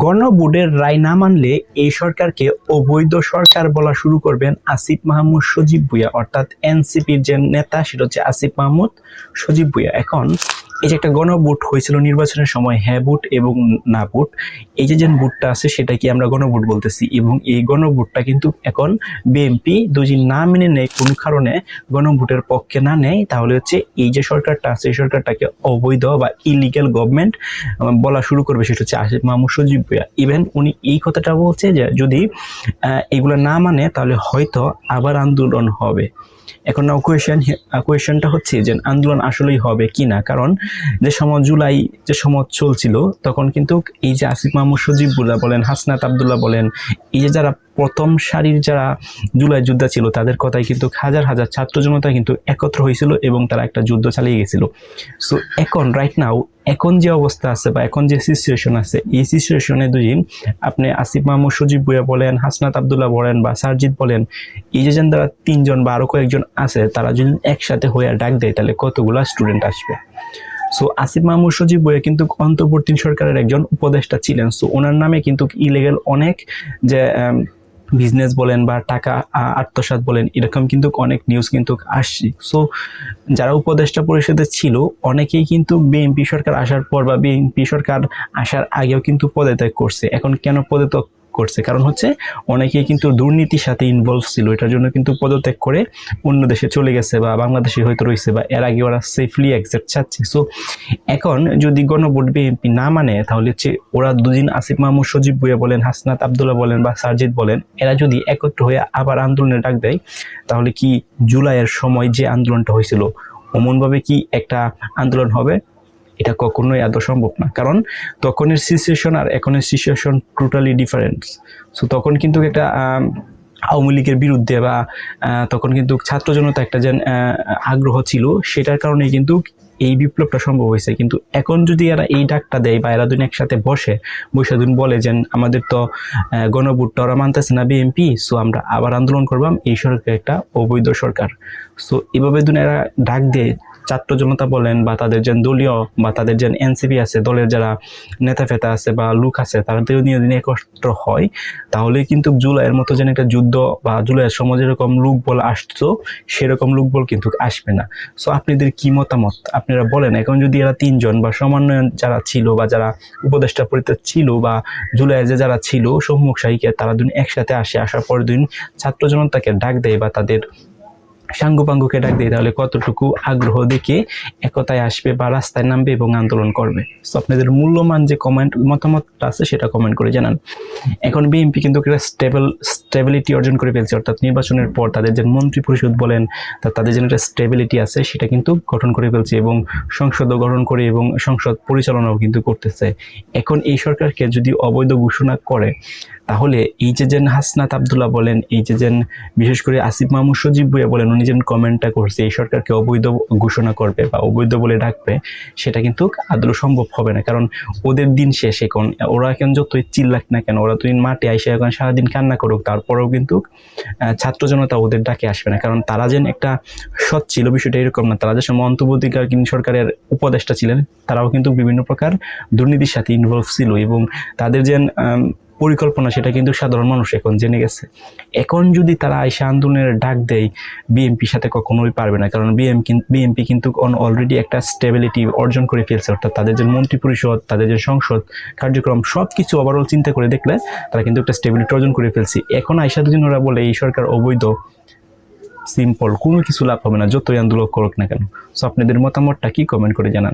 গণভোটের রায় না মানলে এই সরকারকে অবৈধ সরকার বলা শুরু করবেন আসিফ মাহমুদ সজীব ভুঁইয়া, অর্থাৎ এনসিপির যে নেতা সেটা হচ্ছে আসিফ মাহমুদ সজীব ভুঁইয়া। এখন এই যে একটা গণভোট হয়েছিল নির্বাচনের সময়, হ্যাঁ ভোট এবং না ভোট, এই যে ভোটটা আছে সেটাকে আমরা গণভোট বলতেছি, এবং এই গণভোটটা কিন্তু এখন বিএনপি যদি না মেনে নেয়, কোনো কারণে গণভোটের পক্ষে না নেয়, তাহলে হচ্ছে এই যে সরকারটা আছে এই সরকারটাকে অবৈধ বা ইলিগ্যাল গভর্নমেন্ট বলা শুরু করবে। সেটা হচ্ছে আসিফ মাহমুদ সজীব ভুঁইয়া। ইভেন উনি এই কথাটা বলছে যে যদি এগুলো না মানে তাহলে হয়তো আবার আন্দোলন হবে। এখন নাও কোয়েশনটা হচ্ছে যে আন্দোলন আসলেই হবে কি না, কারণ যে সময় জুলাই যে সময় চলছিল তখন কিন্তু এই যে আসিফ মাহমুদ সজীবুল্লাহ বলেন, হাসনাত আবদুল্লাহ বলেন, এই যে যারা প্রথম সারির যারা জুলাই যোদ্ধা ছিল তাদের কথাই কিন্তু হাজার হাজার ছাত্র জনতা কিন্তু একত্র হয়েছিল এবং তারা একটা যুদ্ধ চালিয়ে গেছিল। সো এখন রাইট নাও এখন যে অবস্থা আছে বা এখন যে সিচুয়েশন আছে, এই সিচুয়েশনে যদি আপনি আসিফ মাহমুদ সজীব ভুঁইয়া বলেন, হাসনাত আবদুল্লাহ বলেন বা সারজিৎ বলেন, এই যে যারা তিনজন বা আরো কয়েকজন আছে তারা যদি একসাথে হয়ে ডাক দেয় তাহলে কতগুলা স্টুডেন্ট আসবে। সো আসিফ মাহমুদ সজীব ভুঁইয়া কিন্তু অন্তর্বর্তী সরকারের একজন উপদেষ্টা ছিলেন। সো ওনার নামে কিন্তু ইলিগ্যাল অনেক যে বিজনেস বলেন বা টাকা আত্মসাৎ বলেন, এরকম কিন্তু অনেক নিউজ কিন্তু আসছে। সো যারা উপদেষ্টা পরিষদে ছিল অনেকেই কিন্তু বিএনপি সরকার আসার পর বা বিএনপি সরকার আসার আগেও কিন্তু পদত্যাগ করছে। এখন কেন পদত্যাগ করছে? কারণ হচ্ছে অনেকেই কিন্তু দুর্নীতির সাথে ইনভলভ ছিল, এটার জন্য কিন্তু পদত্যাগ করে অন্য দেশে চলে গেছে বা বাংলাদেশে হয়তো রয়েছে বা এর আগে ওরা সেফলি এক্সিট চাচ্ছে। সো এখন যদি গণভোট বিএনপি না মানে তাহলে হচ্ছে ওরা দুদিন আসিফ মাহমুদ সজীব ভুঁইয়া বলেন, হাসনাত আবদুল্লাহ বলেন বা সারজিৎ বলেন, এরা যদি একত্র হয়ে আবার আন্দোলনে ডাক দেয় তাহলে কি জুলাইয়ের সময় যে আন্দোলনটা হয়েছিল অমনভাবে কি একটা আন্দোলন হবে? এটা কখনোই আদৌ সম্ভব না, কারণ তখনের সিচুয়েশন আর এখনের সিচুয়েশন টোটালি ডিফারেন্ট। সো তখন কিন্তু একটা আওয়ামী লীগের বিরুদ্ধে বা তখন কিন্তু ছাত্র জনতা একটা যে আগ্রহ ছিল সেটার কারণে কিন্তু এই বিপ্লবটা সম্ভব হয়েছে। কিন্তু এখন যদি এরা এই ডাকটা দেয় বা এরা দুজন একসাথে বসে বলে যে আমাদের তো গণভোটটা ওরা মানতেছে না বিএনপি, সো আমরা আবার আন্দোলন করবাম, এই সরকার একটা অবৈধ সরকার। সো এভাবে এরা ডাক দিয়ে ছাত্র জনতা বলেন বা তাদের যে দলীয় বা তাদের যে এনসিপি আছে, দলের যারা নেতা ফেতা আছে বা লোক আছে, তারা নিয়ে একত্র হয়, তাহলে কিন্তু জুলাইয়ের মতো যেন একটা যুদ্ধ বা জুলাইয়ের সময় যেরকম লোক বল আসতো সেরকম লোক বল কিন্তু আসবে না। সো আপনাদের কি মতামত আপনারা বলেন। এখন যদি এরা তিনজন বা সমন্বয়ন যারা ছিল বা যারা উপদেষ্টা পরিষদ ছিল বা জুলাইয়ে যে যারা ছিল সম্মুখ সারিকে, তারা দুদিন একসাথে আসার পর দিন ছাত্র জনতাকে ডাক দেয় বা তাদের সাঙ্গপাঙ্গকে ডাক দেয়, তাহলে কতটুকু আগ্রহ দেখে একতায় আসবে বা রাস্তায় নামবে এবং আন্দোলন করবে। সো আপনাদের মূল্যবান যে মতামতটা আছে সেটা কমেন্ট করে জানান। এখন বিএনপি কিন্তু একটা স্টেবিলিটি অর্জন করে ফেলছে, অর্থাৎ নির্বাচনের পর তাদের যে মন্ত্রী পরিষদ বলেন তাদের যে একটা স্টেবিলিটি আছে সেটা কিন্তু গঠন করে ফেলছে এবং সংসদও গঠন করে এবং সংসদ পরিচালনাও কিন্তু করতেছে। এখন এই সরকারকে যদি অবৈধ ঘোষণা করে তাহলে এই যে হাসনাত আবদুল্লাহ বলেন, এই যে বিশেষ করে আসিফ মাহমুদ সজীব ভুঁইয়া বলেন, উনি কমেন্টটা করছে এই সরকারকে অবৈধ ঘোষণা করবে বা অবৈধ বলে ডাকবে, সেটা কিন্তু আদৌ সম্ভব হবে না। কারণ ওদের দিন শেষ। এখন ওরা এখন যতই চিল্লাক না কেন, ওরা তুই মাঠে আইসে এখন সারাদিন কান্না করুক, তারপরেও কিন্তু ছাত্র জনতা ওদের ডাকে আসবে না। কারণ তারা একটা সৎ ছিল, বিষয়টা এরকম না। তারা যে সময় অন্তর্বর্তীকালীন সরকারের উপদেষ্টা ছিলেন তারাও কিন্তু বিভিন্ন প্রকার দুর্নীতির সাথে ইনভলভ ছিল এবং তাদের পরিকল্পনা সেটা কিন্তু সাধারণ মানুষ এখন জেনে গেছে। এখন যদি তারা আইসা আন্দোলনের ডাক দেয়, বিএনপির সাথে কখনোই পারবে না, কারণ বিএনপি কিন্তু অলরেডি একটা স্টেবিলিটি অর্জন করে ফেলছে, অর্থাৎ তাদের যে মন্ত্রী পরিষদ, তাদের যে সংসদ কার্যক্রম সবকিছু ওভারঅল চিন্তা করে দেখলে তারা কিন্তু একটা স্টেবিলিটি অর্জন করে ফেলছে। এখন আইসা দুদিন ওরা বলে এই সরকার অবৈধ, সিম্পল, কোনো কিছু লাভ হবে না যতই আন্দোলন করুক না কেন। সো আপনাদের মতামতটা কি কমেন্ট করে জানান।